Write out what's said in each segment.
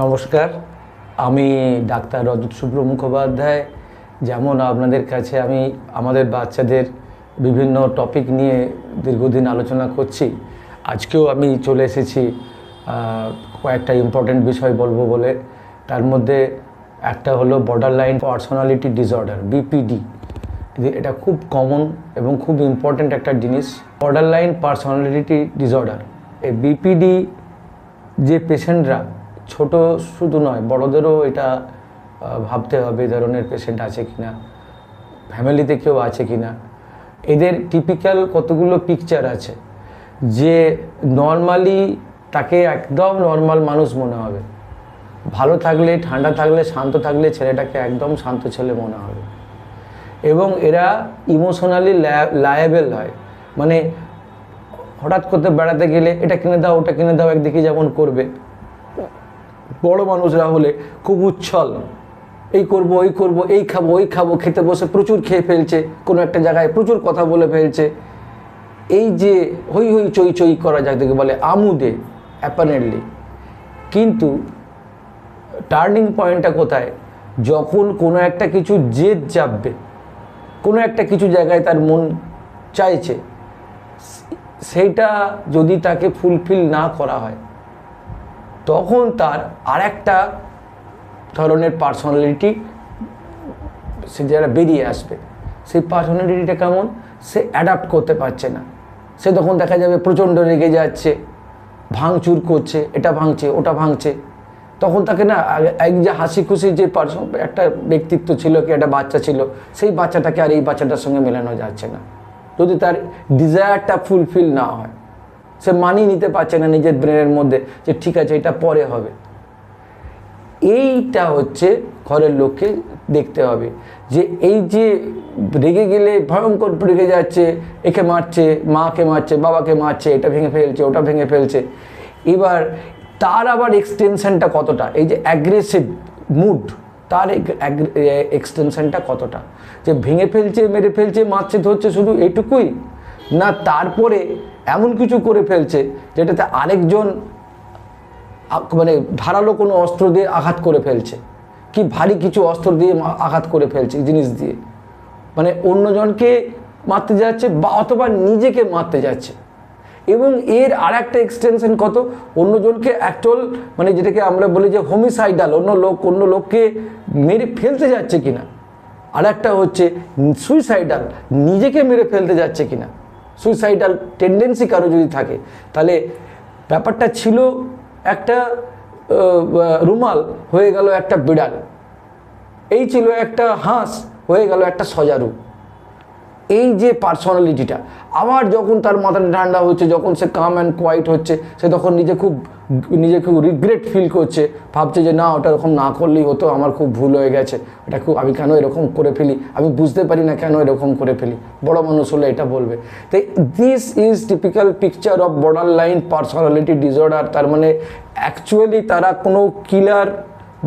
নমস্কার, আমি ডাক্তার রজত শুভ্র মুখোপাধ্যায়। যেমন আপনাদের কাছে আমি আমাদের বাচ্চাদের বিভিন্ন টপিক নিয়ে দীর্ঘদিন আলোচনা করছি, আজকেও আমি চলে এসেছি কয়েকটা ইম্পর্টেন্ট বিষয় বলবো বলে। তার মধ্যে একটা হলো border line personality disorder, BPD. এটা খুব কমন এবং খুব ইম্পর্টেন্ট একটা জিনিস, বর্ডার লাইন পার্সোনালিটি ডিসঅর্ডার। এই বিপিডি যে পেশেন্টরা, ছোট শুধু নয় বড়দেরও এটা ভাবতে হবে এই ধরনের পেশেন্ট আছে কিনা, ফ্যামিলিতে কেউ আছে কিনা। এদের টিপিক্যাল কতগুলো পিকচার আছে যে নর্মালি তাকে একদম নর্মাল মানুষ মনে হবে, ভালো থাকলে, ঠান্ডা থাকলে, শান্ত থাকলে ছেলেটাকে একদম শান্ত ছেলে মনে হবে। এবং এরা ইমোশনালি লায়াবেল হয়, মানে হঠাৎ করতে বেড়াতে গেলে এটা কিনে দাও ওটা কিনে দাও একদিকে যেমন করবে, বড় মানুষরা হলে খুব উচ্ছল, এই করব ওই করব, এই খাবো ওই খাবো, খেতে বসে প্রচুর খেয়ে ফেলছে, কোনো একটা জায়গায় প্রচুর কথা বলে ফেলছে। এই যে হই হই চই চই করা যাকে বলে আমুদে অ্যাপারেন্টলি। কিন্তু টার্নিং পয়েন্টটা কোথায়? যখন কোনো একটা কিছু জেদ চাপবে, কোনো একটা কিছু জায়গায় তার মন চাইছে, সেইটা যদি তাকে ফুলফিল না করা হয়, তখন তার আরেকটা ধরনের পার্সোনালিটি সে যারা বেরিয়ে আসবে। সেই পার্সোনালিটিটা কেমন? সে অ্যাডাপ্ট করতে পারছে না। সে তখন দেখা যাবে প্রচণ্ড রেগে যাচ্ছে, ভাঙচুর করছে, এটা ভাঙছে ওটা ভাঙছে। তখন তাকে না এক যে হাসি খুশি যে একটা ব্যক্তিত্ব ছিল, কি একটা বাচ্চা ছিল, সেই বাচ্চাটাকে আর এই বাচ্চাটার সঙ্গে মেলানো যাচ্ছে না। যদি তার ডিজায়ারটা ফুলফিল না হয়, সে মানিয়ে নিতে পারছে না নিজের ব্রেনের মধ্যে যে ঠিক আছে এটা পরে হবে। এইটা হচ্ছে ঘরের লোককে দেখতে হবে যে এই যে রেগে গেলে ভয়ঙ্কর রেগে যাচ্ছে, একে মারছে, মাকে মারছে, বাবাকে মারছে, এটা ভেঙে ফেলছে ওটা ভেঙে ফেলছে। এবার তার আবার এক্সটেনশনটা কতটা, এই যে অ্যাগ্রেসিভ মুড, তার এক্সটেনশনটা কতটা, যে ভেঙে ফেলছে, মেরে ফেলছে, মারছে, ধরছে, শুধু এইটুকুই না, তারপরে এমন কিছু করে ফেলছে যেটাতে আরেকজন মানে ধারালো কোনো অস্ত্র দিয়ে আঘাত করে ফেলছে, কি ভারী কিছু অস্ত্র দিয়ে আঘাত করে ফেলছে, জিনিস দিয়ে, মানে অন্যজনকে মারতে যাচ্ছে বা অথবা নিজেকে মারতে যাচ্ছে। এবং এর আর একটা এক্সটেনশন কত, অন্যজনকে অ্যাকচুয়াল মানে যেটাকে আমরা বলি যে হোমিসাইডাল, অন্য লোককে মেরে ফেলতে যাচ্ছে কিনা। আর একটা হচ্ছে সুইসাইডাল, নিজেকে মেরে ফেলতে যাচ্ছে কিনা। সুইসাইডাল টেন্ডেন্সি কারো যদি থাকে, তাহলে ব্যাপারটা ছিল একটা রুমাল হয়ে গেল একটা বিড়াল, এই ছিল একটা হাঁস হয়ে গেল একটা সজারু। এই যে পার্সোনালিটিটা, আবার যখন তার মাথাটা ঠান্ডা হচ্ছে, যখন সে কাম অ্যান্ড কোয়াইট হচ্ছে, সে তখন নিজে খুব রিগ্রেট ফিল করছে, ভাবছে যে না ওটা এরকম না করলেই হতো, আমার খুব ভুল হয়ে গেছে, এটা আমি কেন এরকম করে ফেলি, আমি বুঝতে পারি না কেন এরকম করে ফেলি। বড় মানুষ হলে এটা বলবে। তাই this is typical picture of border line personality disorder. তার মানে অ্যাকচুয়ালি তারা কোনো কিলার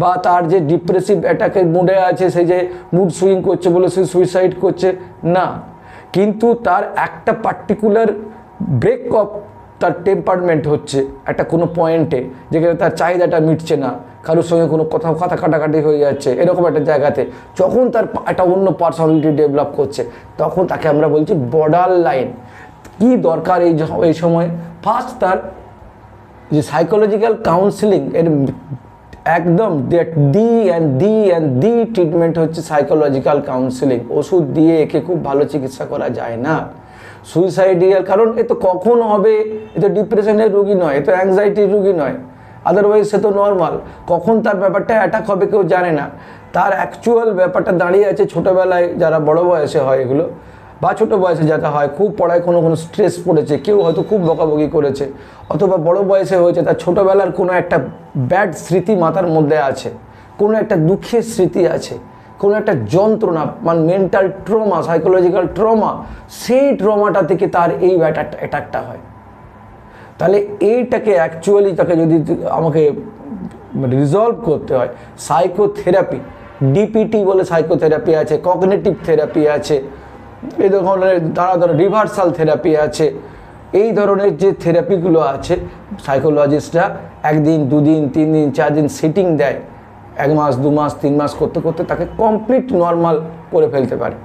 বা তার যে ডিপ্রেসিভ অ্যাটাকের মুডে আছে, সে যে মুড সুইং করছে বলে সে সুইসাইড করছে না, কিন্তু তার একটা পার্টিকুলার ব্রেক অফ তার টেম্পারমেন্ট হচ্ছে একটা কোনো পয়েন্টে, যেখানে তার চাহিদাটা মিটছে না, কারোর সঙ্গে কোনো কথা কাটাকাটি হয়ে যাচ্ছে, এরকম একটা জায়গাতে যখন তার একটা অন্য পার্সোনালিটি ডেভেলপ করছে, তখন তাকে আমরা বলছি বর্ডার লাইন। কি দরকার এই সময়? ফার্স্ট তার যে সাইকোলজিক্যাল কাউন্সিলিং, এর একদম দি ট্রিটমেন্ট হচ্ছে সাইকোলজিক্যাল কাউন্সিলিং। ওষুধ দিয়ে একে খুব ভালো চিকিৎসা করা যায় না। সুইসাইডিয়াল, কারণ এ তো কখন হবে, এ তো ডিপ্রেশনের রোগী নয়, এ তো অ্যাংজাইটির রোগী নয়, আদারওয়াইজ সে তো নর্মাল। কখন তার ব্যাপারটা অ্যাটাক হবে কেউ জানে না। তার অ্যাকচুয়াল ব্যাপারটা দাঁড়িয়ে আছে ছোটোবেলায়, যারা বড় বয়সে হয় এগুলো, বা ছোটো বয়সে যারা হয়, খুব পড়ায় কোনো স্ট্রেস পড়েছে, কেউ হয়তো খুব বকাবকি করেছে, অথবা বড় বয়সে হয়েছে তার ছোটোবেলার কোনো একটা ব্যাড স্মৃতি মাথার মধ্যে আছে, কোনো একটা দুঃখের স্মৃতি আছে, কোনো একটা যন্ত্রণা, মানে মেন্টাল ট্রমা, সাইকোলজিক্যাল ট্রমা, সেই ট্রমাটা থেকে তার এই অ্যাটাকটা হয়। তাহলে এইটাকে অ্যাকচুয়ালি তাকে যদি আমাকে রিজলভ করতে হয়, সাইকোথেরাপি, ডিপিটি বলে সাইকোথেরাপি আছে, কগনিটিভ থেরাপি আছে, এই ধরনের রিভার্সাল থেরাপি আছে, এই ধরনের যে থেরাপিগুলো আছে, সাইকোলজিস্টরা 1 দিন 2 দিন 3 দিন 4 দিন সিটিং দেয়, 1 মাস 2 মাস 3 মাস করতে করতে তাকে কমপ্লিট নর্মাল করে ফেলতে পারে।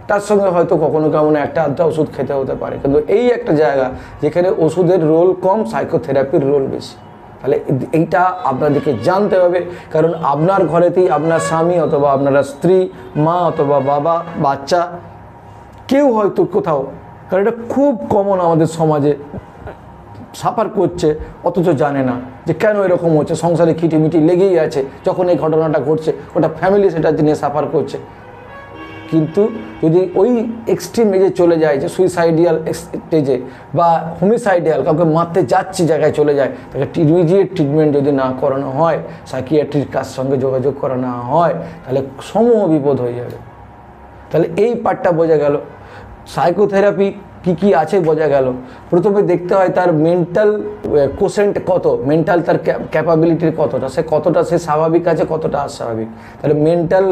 তার সঙ্গে হয়তো কখনো কখনো একটা আধটা ওষুধ খেতে হতে পারে, কিন্তু এই একটা জায়গা যেখানে ওষুধের রোল কম, সাইকোথেরাপির রোল বেশি। তাহলে এইটা আপনাদেরকে জানতে হবে, কারণ আপনার ঘরেতেই আপনার স্বামী অথবা আপনারা স্ত্রী, মা অথবা বাবা, বাচ্চা কেউ হয়তো কোথাও, কারণ এটা খুব কমন আমাদের সমাজে, সাফার করছে অথচ জানে না যে কেন এরকম হচ্ছে, সংসারে খিটিমিটি লেগেই আছে, যখন এই ঘটনাটা ঘটছে ওটা ফ্যামিলি সেটা নিয়ে সাফার করছে। কিন্তু যদি ওই এক্সট্রিম এজে চলে যায়, যে সুইসাইডিয়াল স্টেজে বা হোমিসাইডিয়াল, কাউকে মারতে যাচ্ছে জায়গায় চলে যায়, তাকে ইমিডিয়েট ট্রিটমেন্ট যদি না করানো হয়, সাইকিয়াট্রির কাছ সঙ্গে যোগাযোগ করানো হয়, তাহলে সমূহ বিপদ হয়ে যাবে। তাহলে এই পার্টটা বোঝা গেল। সাইকোথেরাপি কি আছে বোঝা গেল। প্রথমে দেখতে হয় তার মেন্টাল কোশেন্ট কত, মেন্টাল তার ক্যাপাবিলিটির কতটা, সে স্বাভাবিক আছে, কতটা অস্বাভাবিক। তাহলে মেন্টাল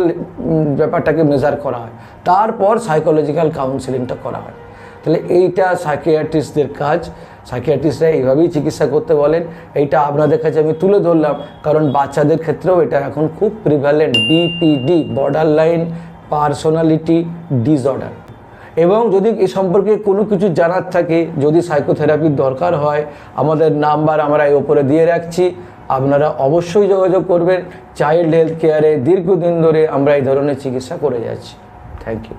ব্যাপারটাকে মেজার করা হয়, তারপর সাইকোলজিক্যাল কাউন্সিলিংটা করা হয়। তাহলে এইটা সাইকিয়াট্রিস্টদের কাজ। সাইকিয়াট্রিস্টরা এইভাবেই চিকিৎসা করতে বলেন। এইটা আপনাদের কাছে আমি তুলে ধরলাম, কারণ বাচ্চাদের ক্ষেত্রেও এটা এখন খুব prevalent, BPD, border line personality disorder. এবং যদি এ সম্পর্কে কোনো কিছু জানার থাকে, যদি সাইকোথেরাপির দরকার হয়, আমাদের নাম্বার আমরা এই ওপরে দিয়ে রাখছি, আপনারা অবশ্যই যোগাযোগ করবেন। চাইল্ড হেলথ কেয়ারে দীর্ঘদিন ধরে আমরা এই ধরনের চিকিৎসা করে যাচ্ছি। Thank you.